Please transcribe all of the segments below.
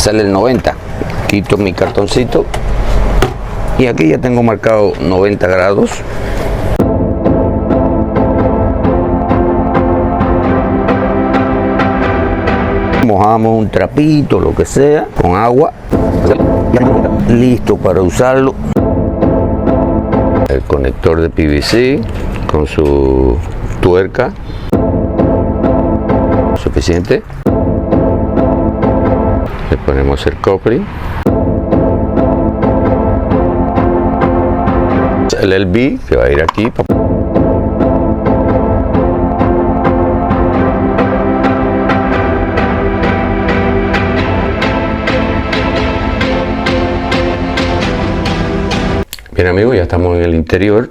sale el 90. Quito mi cartoncito y aquí ya tengo marcado 90 grados. Mojamos un trapito, lo que sea, con agua. Listo para usarlo. El conector de PVC con su tuerca. Suficiente. Le ponemos el coupling. El LB que va a ir aquí. Bien amigos, ya estamos en el interior.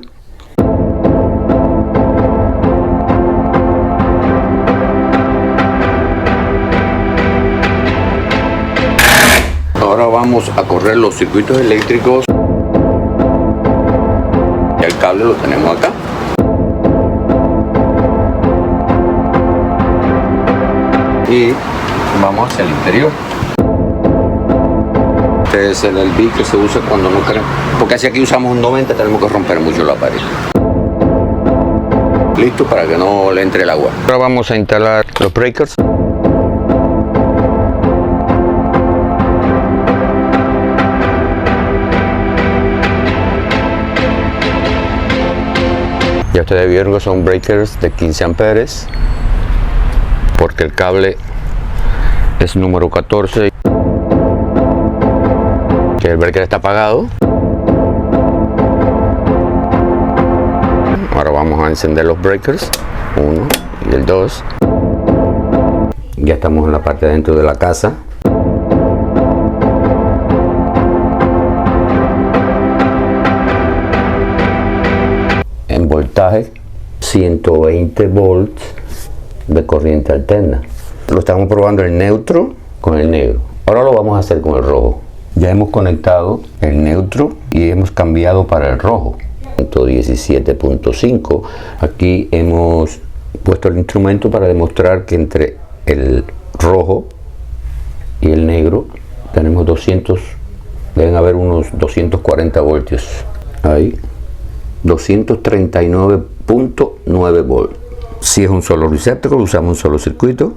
Ahora vamos a correr los circuitos eléctricos. Ya el cable lo tenemos acá. Y vamos hacia el interior. Este es el LB que se usa cuando no queremos, porque si aquí usamos un 90 tenemos que romper mucho la pared. Listo para que no le entre el agua. Ahora vamos a instalar los breakers. Ya ustedes vieron que son breakers de 15 amperes, porque el cable es número 14. Que el breaker está apagado. Ahora vamos a encender los breakers, 1 y el 2. Ya estamos en la parte de dentro de la casa. En voltaje 120 volts de corriente alterna. Lo estamos probando el neutro con el negro. Ahora lo vamos a hacer con el rojo. Ya hemos conectado el neutro y hemos cambiado para el rojo. 17.5. Aquí hemos puesto el instrumento para demostrar que entre el rojo y el negro tenemos 200, deben haber unos 240 voltios. Ahí, 239.9 volts. Si es un solo receptáculo, usamos un solo circuito.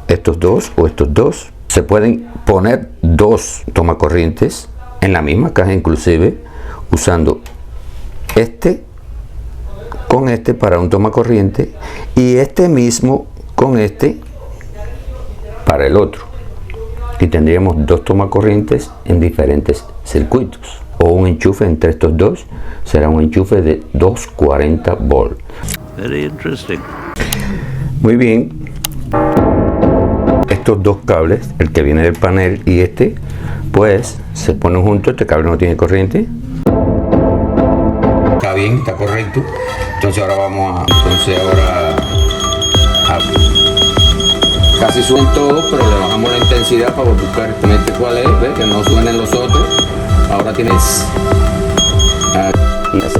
Estos dos o estos dos. Se pueden poner dos tomacorrientes en la misma caja, inclusive usando este con este para un tomacorriente y este mismo con este para el otro, y tendríamos dos tomacorrientes en diferentes circuitos, o un enchufe entre estos dos será un enchufe de 240 volts. Very interesting. Muy bien. Estos dos cables, el que viene del panel y este, pues se ponen juntos. Este cable no tiene corriente. Está bien, está correcto. Entonces ahora vamos a casi suben todos, pero le bajamos la intensidad para buscar exactamente cuál es, ¿ves? Que no suenen los otros. Ahora tienes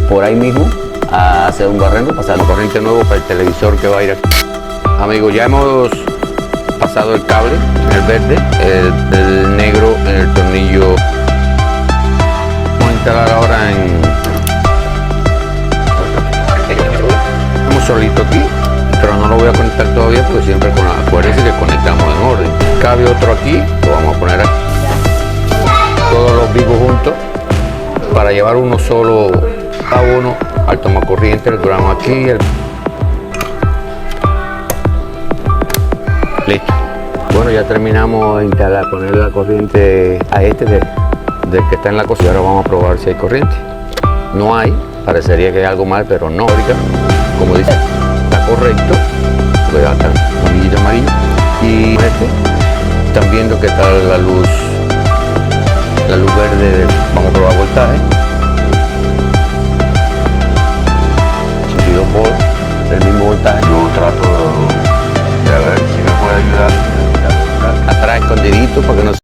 por ahí mismo a hacer un barrendo, pasar un corriente nuevo para el televisor que va a ir aquí. Amigos, ya hemos pasado el cable, el verde, el negro en el tornillo. Vamos a instalar ahora estamos solito aquí, pero no lo voy a conectar todavía porque siempre con la acuérdense que conectamos en orden. Cabe otro aquí, lo vamos a poner aquí. Todos los vivos juntos para llevar uno solo a uno al tomacorriente, el gramo aquí, listo. Bueno, ya terminamos de instalar, poner la corriente a este del que está en la cocina. Ahora vamos a probar si hay corriente. No hay, parecería que hay algo mal, pero no. Ahorita, como dice, está correcto, porque va a estar un poquito amarillo. Y este, están viendo que está la luz verde. Vamos a probar voltaje. 82 volts, el mismo voltaje. Yo trato de ver si me puede ayudar atrás escondidito para que no se